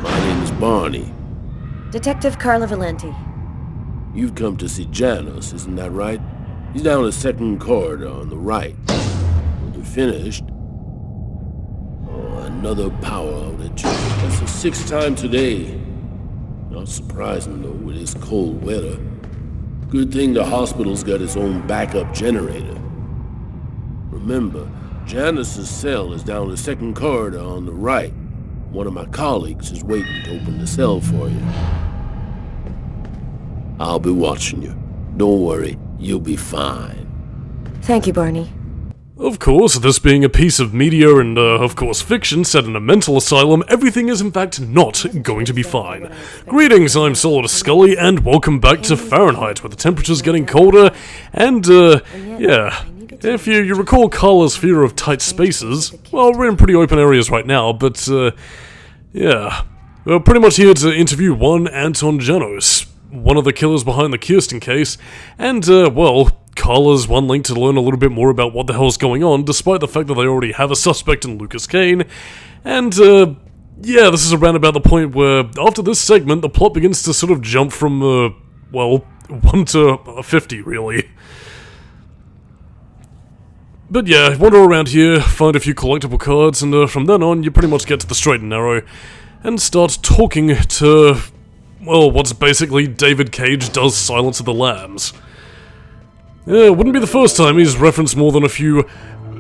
My name is Barney. Detective Carla Valenti. You've come to see Janus, isn't that right? He's down the second corridor on the right. When you're finished... Oh, another power outage. That's the 6th time today. Not surprising, though, with this cold weather. Good thing the hospital's got its own backup generator. Remember, Janus's cell is down the second corridor on the right. One of my colleagues is waiting to open the cell for you. I'll be watching you. Don't worry, you'll be fine. Thank you, Barney. Of course, this being a piece of media and, of course, fiction set in a mental asylum, everything is in fact not going to be fine. Greetings, I'm Solidus-Skully, and welcome back to Fahrenheit, where the temperature's getting colder, and, yeah. If you recall Carla's fear of tight spaces, well, we're in pretty open areas right now, but, yeah. We're pretty much here to interview one Anton Janos, one of the killers behind the Kirsten case, and, well, Carla's one link to learn a little bit more about what the hell's going on, despite the fact that they already have a suspect in Lucas Kane, and, yeah, this is around about the point where, after this segment, the plot begins to sort of jump from, well, 1 to 50, really. But yeah, wander around here, find a few collectible cards, and from then on, you pretty much get to the straight and narrow, and start talking to, well, what's basically David Cage does Silence of the Lambs. Yeah, wouldn't be the first time he's referenced more than a few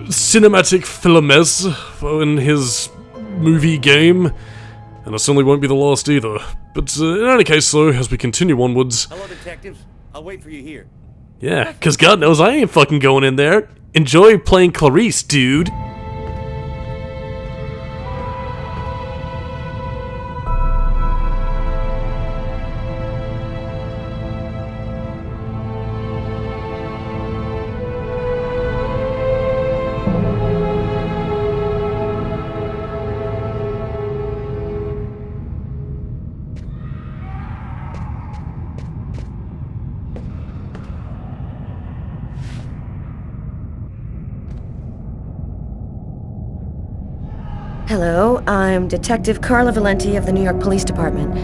cinematic films in his movie game, and it certainly won't be the last either. But in any case, though, as we continue onwards... Hello, detectives. I'll wait for you here. Yeah, because God knows I ain't fucking going in there. Enjoy playing Clarice, dude. Hello, I'm Detective Carla Valenti of the New York Police Department.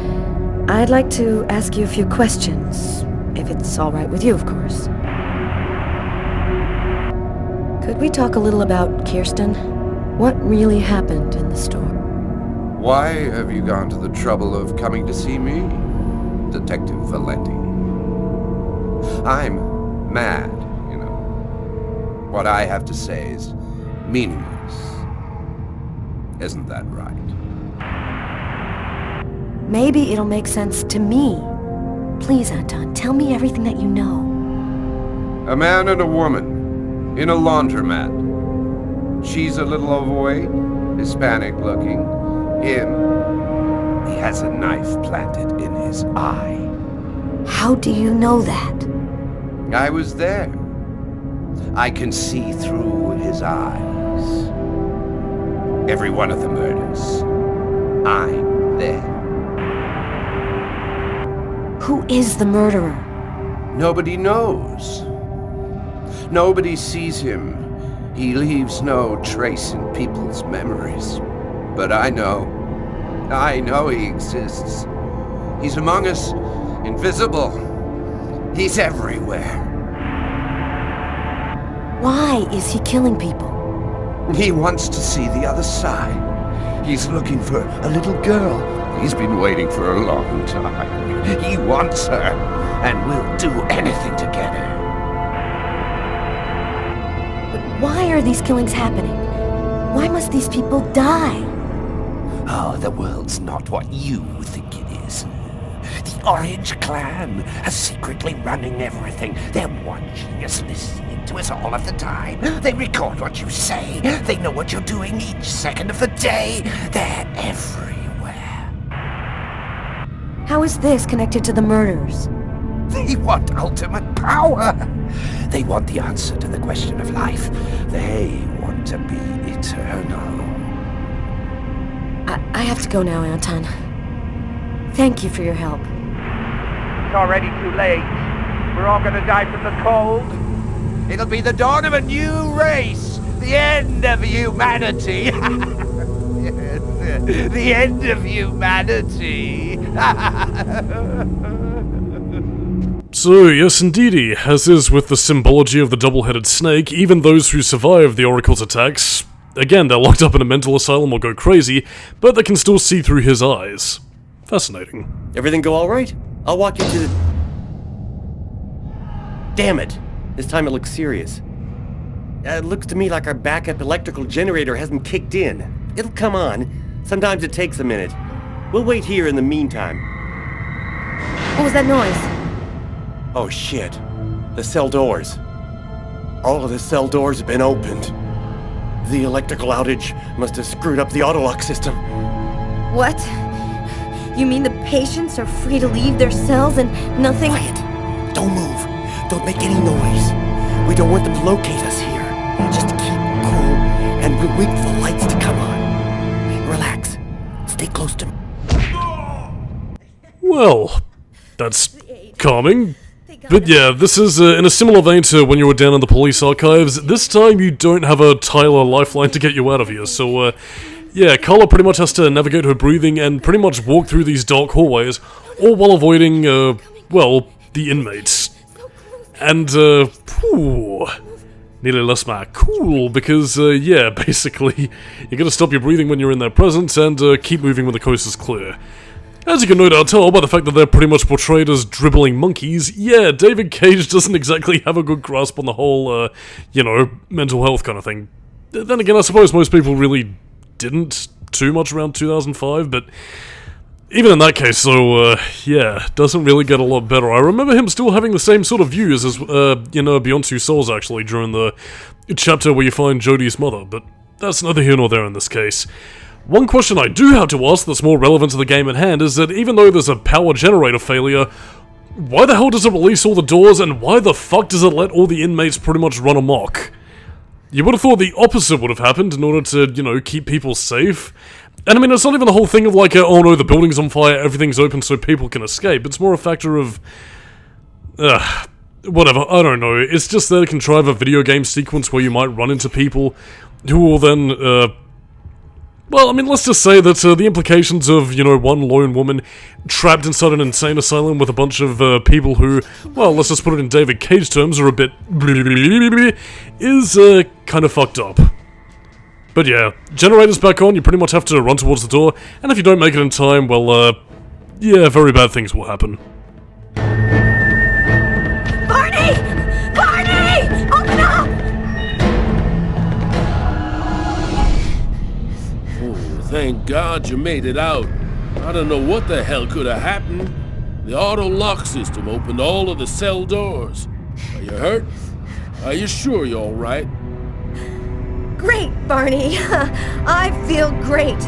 I'd like to ask you a few questions, if it's all right with you, of course. Could we talk a little about Kirsten? What really happened in the store? Why have you gone to the trouble of coming to see me, Detective Valenti? I'm mad, you know. What I have to say is meaningless. Isn't that right? Maybe it'll make sense to me. Please, Anton, tell me everything that you know. A man and a woman in a laundromat. She's a little overweight, Hispanic looking. He has a knife planted in his eye. How do you know that? I was there. I can see through his eyes. Every one of the murders. I'm there. Who is the murderer? Nobody knows. Nobody sees him. He leaves no trace in people's memories. But I know. I know he exists. He's among us, invisible. He's everywhere. Why is he killing people? He wants to see the other side. He's looking for a little girl. He's been waiting for a long time. He wants her, and will do anything to get her. But why are these killings happening? Why must these people die? Oh, the world's not what you think it is. The Orange Clan are secretly running everything. They're watching us, listening to us all of the time. They record what you say. They know what you're doing each second of the day. They're everywhere. How is this connected to the murders? They want ultimate power. They want the answer to the question of life. They want to be eternal. I have to go now, Anton. Thank you for your help. It's already too late. We're all gonna die from the cold. It'll be the dawn of a new race. The end of humanity. The end of humanity. So, yes indeedy, as is with the symbology of the double-headed snake, even those who survive the Oracle's attacks, again, they're locked up in a mental asylum or go crazy, but they can still see through his eyes. Fascinating. Everything go all right? I'll walk you to the... Damn it! This time it looks serious. It looks to me like our backup electrical generator hasn't kicked in. It'll come on. Sometimes it takes a minute. We'll wait here in the meantime. What was that noise? Oh shit. The cell doors. All of the cell doors have been opened. The electrical outage must have screwed up the autolock system. What? You mean the patients are free to leave their cells and nothing... Quiet! Don't move! Don't make any noise! We don't want them to locate us here. Just keep cool, and we'll wait for the lights to come on. Relax. Stay close to me. Well, that's calming. But yeah, this is in a similar vein to when you were down in the police archives. This time you don't have a Tyler lifeline to get you out of here, so yeah, Carla pretty much has to navigate her breathing and pretty much walk through these dark hallways, all while avoiding, well, the inmates. And, nearly lost my cool, because, yeah, basically, you gotta stop your breathing when you're in their presence and keep moving when the coast is clear. As you can no doubt tell by the fact that they're pretty much portrayed as dribbling monkeys, yeah, David Cage doesn't exactly have a good grasp on the whole, you know, mental health kind of thing. Then again, I suppose most people really didn't too much around 2005, but even in that case, so, yeah, doesn't really get a lot better. I remember him still having the same sort of views as, you know, Beyond Two Souls, actually, during the chapter where you find Jodie's mother, but that's neither here nor there in this case. One question I do have to ask that's more relevant to the game at hand is that even though there's a power generator failure, why the hell does it release all the doors, and why the fuck does it let all the inmates pretty much run amok? You would have thought the opposite would have happened in order to, you know, keep people safe. And I mean, it's not even the whole thing of like, oh no, the building's on fire, everything's open so people can escape. It's more a factor of... whatever, I don't know. It's just there to contrive a video game sequence where you might run into people who will then, well, I mean, let's just say that the implications of, you know, one lone woman trapped inside an insane asylum with a bunch of people who, well, let's just put it in David Cage terms, are a bit is kind of fucked up. But yeah, generator's back on, you pretty much have to run towards the door, and if you don't make it in time, well, yeah, very bad things will happen. Barney! Barney! Open up! Thank God you made it out. I don't know what the hell could have happened. The auto lock system opened all of the cell doors. Are you hurt? Are you sure you're all right? Great, Barney. I feel great.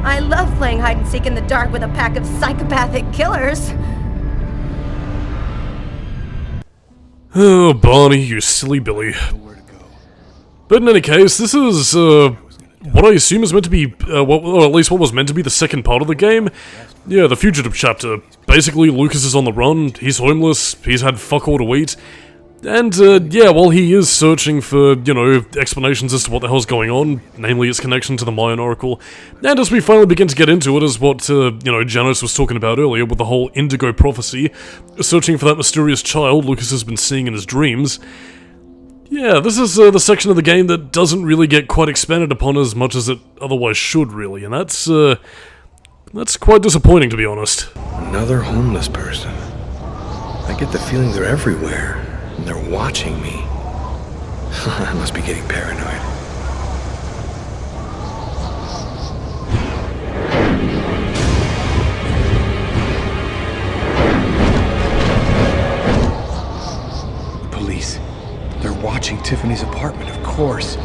I love playing hide and seek in the dark with a pack of psychopathic killers. Oh, Barney, you silly Billy. But in any case, this is, what I assume is meant to be, or at least what was meant to be the second part of the game. Yeah, the fugitive chapter. Basically, Lucas is on the run, he's homeless, he's had fuck all to eat. And, yeah, while he is searching for, you know, explanations as to what the hell's going on, namely its connection to the Mayan Oracle, and as we finally begin to get into it, is what, you know, Janos was talking about earlier with the whole Indigo prophecy, searching for that mysterious child Lucas has been seeing in his dreams. Yeah, this is the section of the game that doesn't really get quite expanded upon as much as it otherwise should, really, and that's quite disappointing, to be honest. Another homeless person. I get the feeling they're everywhere, and they're watching me. I must be getting paranoid. Police. They're watching Tiffany's apartment, of course.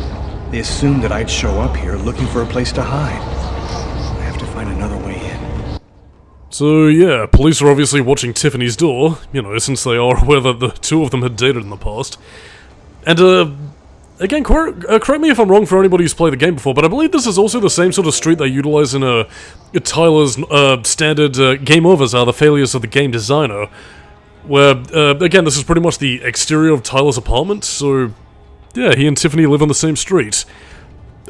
They assumed that I'd show up here looking for a place to hide. I have to find another way in. So yeah, police are obviously watching Tiffany's door, you know, since they are aware that the two of them had dated in the past. And again, correct me if I'm wrong for anybody who's played the game before, but I believe this is also the same sort of street they utilize in Tyler's standard game overs are the failures of the game designer. Where, again, this is pretty much the exterior of Tyler's apartment, so yeah, he and Tiffany live on the same street.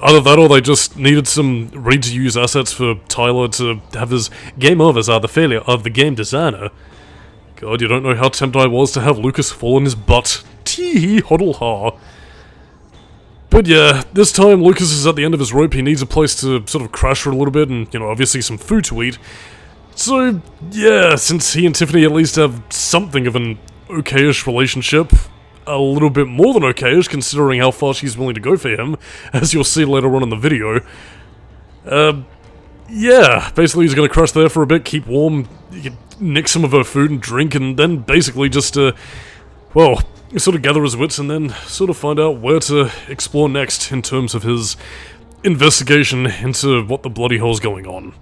either that or they just needed some ready-to-use assets for Tyler to have his game of as the failure of the game designer. God, you don't know how tempted I was to have Lucas fall on his butt. Tee hoddle ha. But yeah, this time Lucas is at the end of his rope. He needs a place to sort of crash for a little bit and, you know, obviously some food to eat. So, yeah, since he and Tiffany at least have something of an okay-ish relationship, a little bit more than okay-ish considering how far she's willing to go for him, as you'll see later on in the video. Yeah, basically he's gonna crash there for a bit, keep warm, nick some of her food and drink, and then basically just, well, sort of gather his wits and then sort of find out where to explore next in terms of his investigation into what the bloody hell's going on.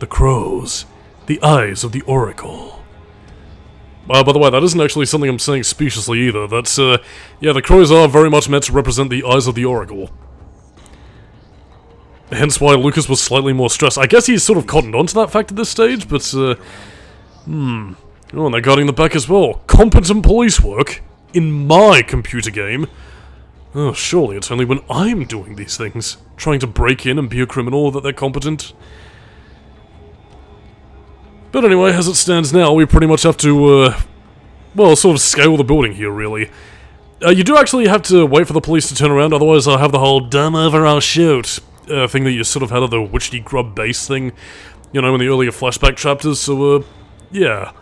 The crows. The eyes of the Oracle. By the way, that isn't actually something I'm saying speciously either. That's, yeah, the crows are very much meant to represent the eyes of the Oracle. Hence why Lucas was slightly more stressed. I guess he's sort of cottoned onto that fact at this stage, but, Oh, and they're guarding the back as well. Competent police work? In my computer game? Oh, surely it's only when I'm doing these things, trying to break in and be a criminal, that they're competent. But anyway, as it stands now, we pretty much have to, well, sort of scale the building here, really. You do actually have to wait for the police to turn around, otherwise I'll have the whole dumb over our shoot thing that you sort of had at the Witchy Grub base thing, you know, in the earlier flashback chapters, so, yeah.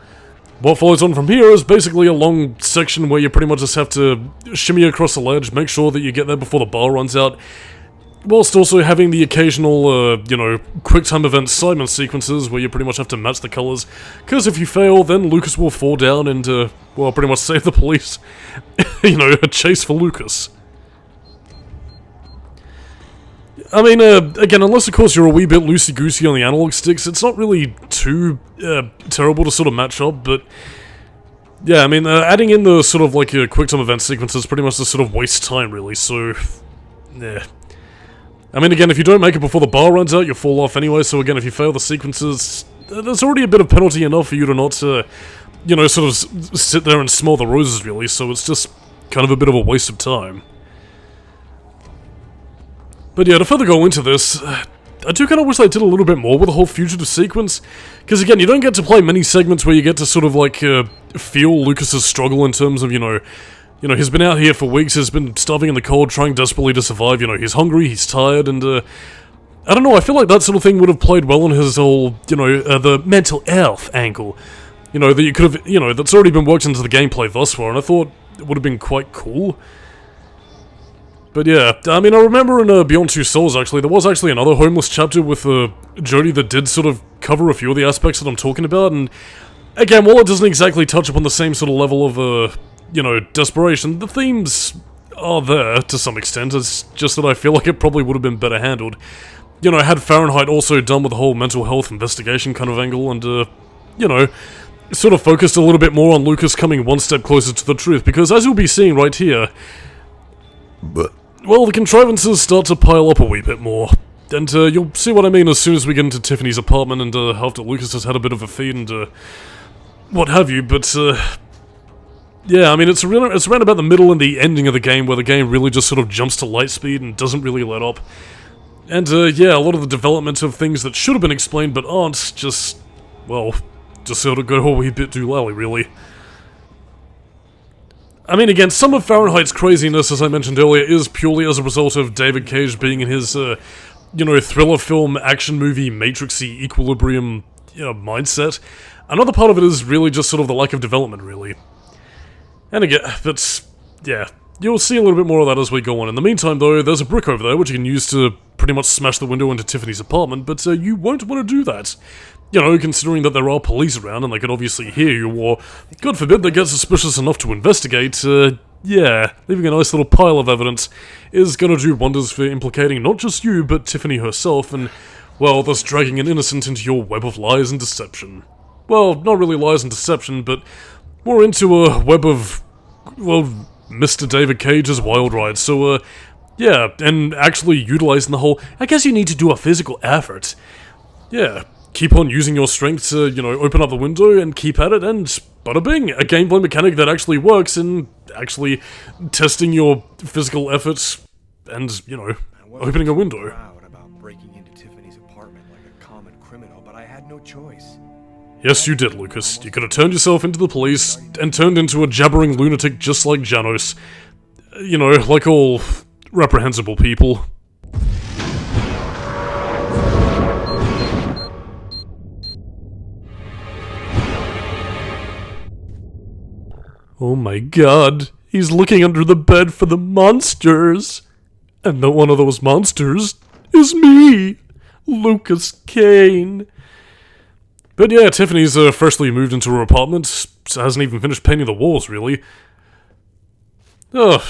What follows on from here is basically a long section where you pretty much just have to shimmy across the ledge, make sure that you get there before the bar runs out, whilst also having the occasional, you know, quick-time event Simon sequences where you pretty much have to match the colours, because if you fail, then Lucas will fall down and, well, pretty much save the police. You know, a chase for Lucas. I mean, again, unless of course you're a wee bit loosey-goosey on the analog sticks, it's not really too, terrible to sort of match up, but... Yeah, I mean, adding in the sort of, like, quick-time event sequences pretty much just sort of wastes time, really, so... Yeah. I mean, again, if you don't make it before the bar runs out, you'll fall off anyway, so again, if you fail the sequences, there's already a bit of penalty enough for you to not, you know, sort of sit there and smell the roses, really, so it's just kind of a bit of a waste of time. But yeah, to further go into this, I do kind of wish they did a little bit more with the whole fugitive sequence, because again, you don't get to play many segments where you get to sort of, like, feel Lucas's struggle in terms of, you know, he's been out here for weeks, he's been starving in the cold, trying desperately to survive, you know, he's hungry, he's tired, and, I don't know, I feel like that sort of thing would have played well on his whole, you know, the mental health angle, you know, that you could have, you know, that's already been worked into the gameplay thus far, and I thought it would have been quite cool. But yeah, I mean, I remember in Beyond Two Souls, actually, there was actually another homeless chapter with Jodie that did sort of cover a few of the aspects that I'm talking about, and again, while it doesn't exactly touch upon the same sort of level of, you know, desperation, the themes are there to some extent. It's just that I feel like it probably would have been better handled. You know, had Fahrenheit also done with the whole mental health investigation kind of angle and, you know, sort of focused a little bit more on Lucas coming one step closer to the truth, because as you'll be seeing right here, well, the contrivances start to pile up a wee bit more. And you'll see what I mean as soon as we get into Tiffany's apartment and after Lucas has had a bit of a feed and what have you, but yeah, I mean, it's around about the middle and the ending of the game where the game really just sort of jumps to light speed and doesn't really let up. And yeah, a lot of the development of things that should have been explained but aren't just, well, just sort of go a wee bit too lally, really. I mean, again, some of Fahrenheit's craziness, as I mentioned earlier, is purely as a result of David Cage being in his, you know, thriller film, action movie, Matrixy equilibrium, you know, mindset. Another part of it is really just sort of the lack of development, really. And again, but, yeah, you'll see a little bit more of that as we go on. In the meantime, though, there's a brick over there which you can use to pretty much smash the window into Tiffany's apartment, but you won't want to do that. You know, considering that there are police around and they could obviously hear you, or, God forbid, they get suspicious enough to investigate, yeah, leaving a nice little pile of evidence is gonna do wonders for implicating not just you, but Tiffany herself, and, well, thus dragging an innocent into your web of lies and deception. Well, not really lies and deception, but more into a web of, well, Mr. David Cage's wild ride, so, yeah, and actually utilizing the whole, I guess you need to do a physical effort. Yeah. Keep on using your strength to, you know, open up the window and keep at it, and bada bing, a gameplay mechanic that actually works in actually testing your physical efforts and, you know, opening a window. Proud about breaking into Tiffany's apartment like a common criminal, but I had no choice. Yes, you did, Lucas. You could have turned yourself into the police and turned into a jabbering lunatic just like Janos. You know, like all reprehensible people. Oh my god, he's looking under the bed for the monsters. And that one of those monsters is me, Lucas Kane. But yeah, Tiffany's freshly moved into her apartment, hasn't even finished painting the walls, really. Oh,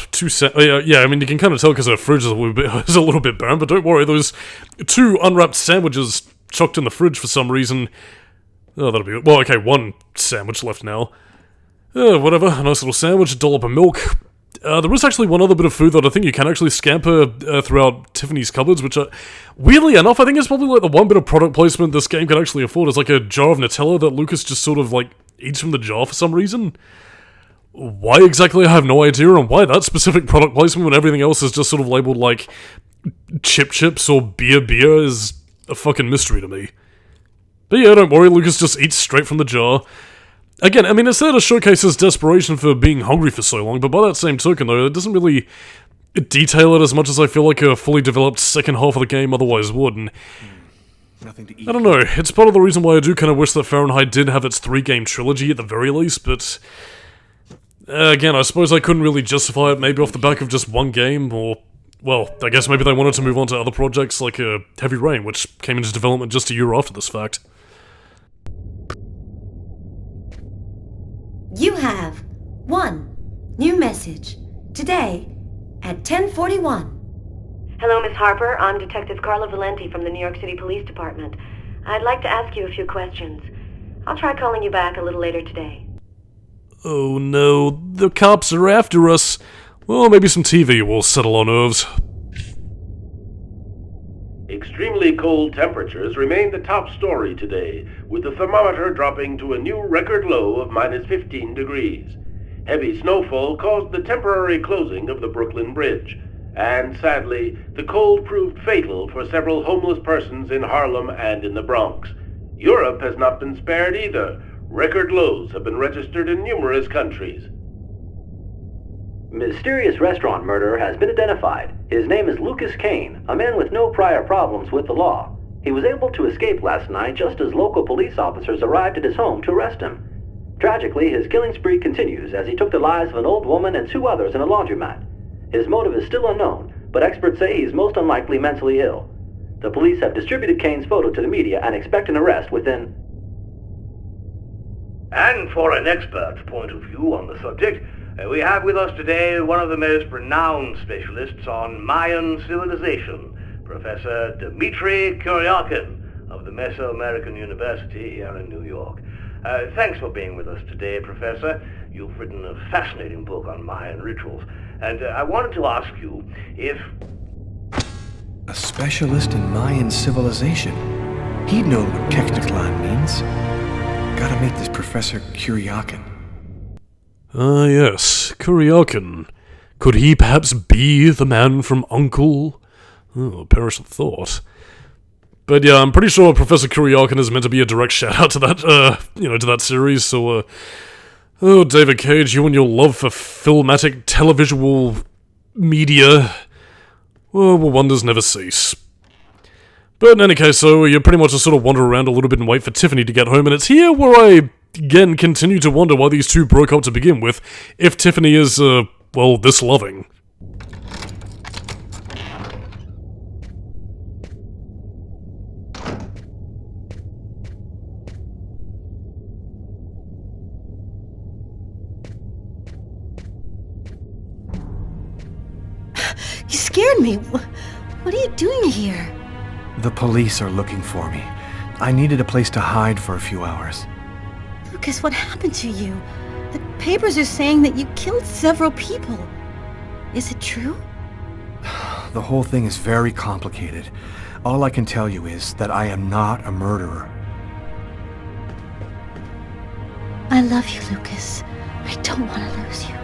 yeah, I mean, you can kind of tell because her fridge is a little bit barren, but don't worry, those 2 unwrapped sandwiches chucked in the fridge for some reason. Oh, that'll be it. Well, okay, 1 sandwich left now. Whatever, a nice little sandwich, a dollop of milk. There is actually one other bit of food that I think you can actually scamper throughout Tiffany's cupboards, which, weirdly enough, I think is probably like the one bit of product placement this game can actually afford. Is like a jar of Nutella that Lucas just sort of, like, eats from the jar for some reason. Why exactly, I have no idea, and why that specific product placement when everything else is just sort of labeled, like, chips or beer is a fucking mystery to me. But yeah, don't worry, Lucas just eats straight from the jar. Again, I mean, it's there to showcase his desperation for being hungry for so long, but by that same token, though, it doesn't really detail it as much as I feel like a fully developed second half of the game otherwise would, and Nothing to eat. I don't know, it's part of the reason why I do kind of wish that Fahrenheit did have its 3-game trilogy at the very least, but again, I suppose I couldn't really justify it maybe off the back of just 1 game, or, well, I guess maybe they wanted to move on to other projects like Heavy Rain, which came into development just a year after this fact. You have 1 new message today at 10:41. Hello, Miss Harper. I'm Detective Carla Valenti from the New York City Police Department. I'd like to ask you a few questions. I'll try calling you back a little later today. Oh no, the cops are after us. Well, maybe some TV will settle our nerves. Extremely cold temperatures remain the top story today, with the thermometer dropping to a new record low of -15 degrees. Heavy snowfall caused the temporary closing of the Brooklyn Bridge, and sadly, the cold proved fatal for several homeless persons in Harlem and in the Bronx. Europe has not been spared either. Record lows have been registered in numerous countries. Mysterious restaurant murderer has been identified. His name is Lucas Kane, a man with no prior problems with the law. He was able to escape last night just as local police officers arrived at his home to arrest him. Tragically, his killing spree continues as he took the lives of an old woman and 2 others in a laundromat. His motive is still unknown, but experts say he's most unlikely mentally ill. The police have distributed Kane's photo to the media and expect an arrest within... And for an expert's point of view on the subject, we have with us today one of the most renowned specialists on Mayan civilization, Professor Dmitry Kuryakin of the Mesoamerican University here in New York. Thanks for being with us today, Professor. You've written a fascinating book on Mayan rituals, and I wanted to ask you if... A specialist in Mayan civilization. He'd know what Kekteklan means. Gotta meet this Professor Kuryakin. Ah, yes, Kuryakin. Could he perhaps be the man from Uncle? Oh, perish the thought. But yeah, I'm pretty sure Professor Kuryakin is meant to be a direct shout-out to that, to that series, so, oh, David Cage, you and your love for filmatic televisual media, well, wonders never cease. But in any case, so you pretty much just sort of wander around a little bit and wait for Tiffany to get home, and it's here where I, again, continue to wonder why these 2 broke up to begin with, if Tiffany is, well, this loving. You scared me. What are you doing here? The police are looking for me. I needed a place to hide for a few hours. Lucas, what happened to you? The papers are saying that you killed several people. Is it true? The whole thing is very complicated. All I can tell you is that I am not a murderer. I love you, Lucas. I don't want to lose you.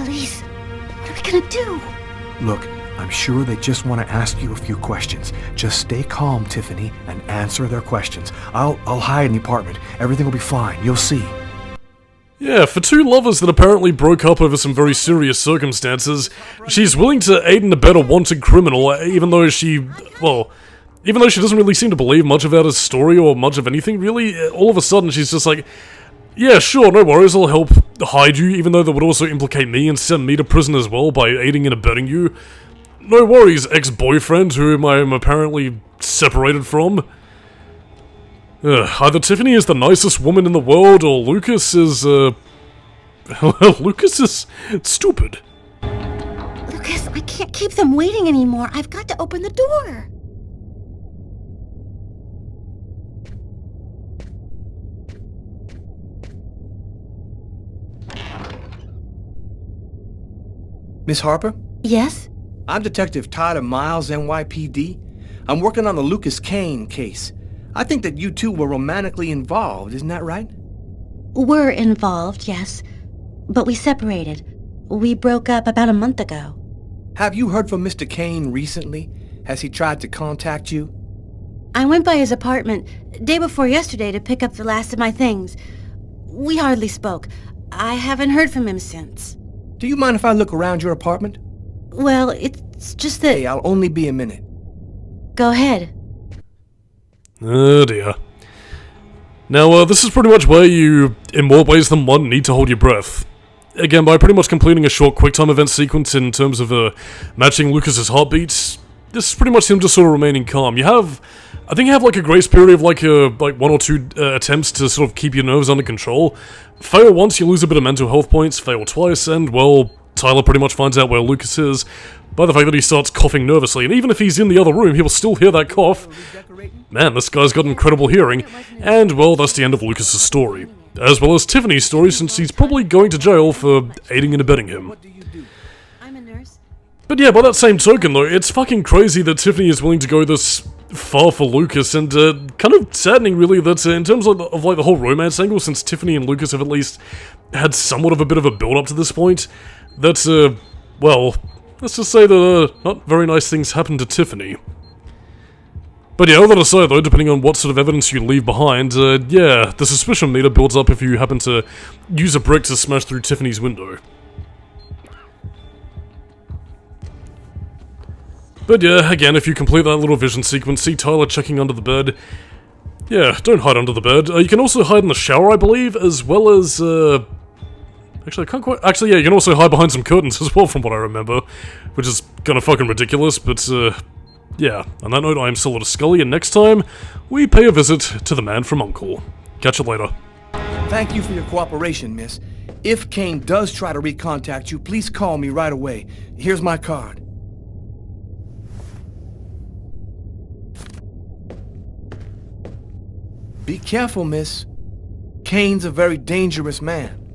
Police, what are we gonna do? Look, I'm sure they just want to ask you a few questions. Just stay calm, Tiffany, and answer their questions. I'll hide in the apartment. Everything will be fine. You'll see. Yeah, for two lovers that apparently broke up over some very serious circumstances, she's willing to aid and abet a wanted criminal, even though she doesn't really seem to believe much about his story or much of anything, really. All of a sudden, she's just like, yeah, sure, no worries, I'll help hide you, even though that would also implicate me and send me to prison as well by aiding and abetting you. No worries, ex-boyfriend, whom I am apparently separated from. Either Tiffany is the nicest woman in the world, or Lucas is, Lucas is stupid. Lucas, I can't keep them waiting anymore. I've got to open the door. Miss Harper? Yes? I'm Detective Tyler Miles, NYPD. I'm working on the Lucas Kane case. I think that you two were romantically involved, isn't that right? We're involved, yes. But we separated. We broke up about a month ago. Have you heard from Mr. Kane recently? Has he tried to contact you? I went by his apartment day before yesterday to pick up the last of my things. We hardly spoke. I haven't heard from him since. Do you mind if I look around your apartment? Well, it's just that... Hey, I'll only be a minute. Go ahead. Oh dear. Now, this is pretty much where you, in more ways than one, need to hold your breath. Again, by pretty much completing a short QuickTime event sequence in terms of matching Lucas's heartbeats, this is pretty much him just sort of remaining calm. I think you have like a grace period of like 1 or 2 attempts to sort of keep your nerves under control. Fail once, you lose a bit of mental health points. Fail twice, and well, Tyler pretty much finds out where Lucas is by the fact that he starts coughing nervously, and even if he's in the other room, he will still hear that cough. Man, this guy's got incredible hearing, and well, that's the end of Lucas's story. As well as Tiffany's story, since he's probably going to jail for aiding and abetting him. I'm a nurse. But yeah, by that same token though, it's fucking crazy that Tiffany is willing to go this far for Lucas, and kind of saddening really that in terms of like the whole romance angle, since Tiffany and Lucas have at least had somewhat of a bit of a build-up to this point, that, well, let's just say that not very nice things happened to Tiffany. But yeah, all that aside though, depending on what sort of evidence you leave behind, yeah, the suspicion meter builds up if you happen to use a brick to smash through Tiffany's window. But yeah, again, if you complete that little vision sequence, see Tyler checking under the bed. Yeah, don't hide under the bed. You can also hide in the shower, I believe, as well as, actually, I can't quite... Actually, yeah, you can also hide behind some curtains as well, from what I remember. Which is kinda fucking ridiculous, but, yeah. On that note, I am Solidus-Skully, and next time, we pay a visit to the man from U.N.C.L.E. Catch you later. Thank you for your cooperation, miss. If Kane does try to recontact you, please call me right away. Here's my card. Be careful, miss. Kane's a very dangerous man.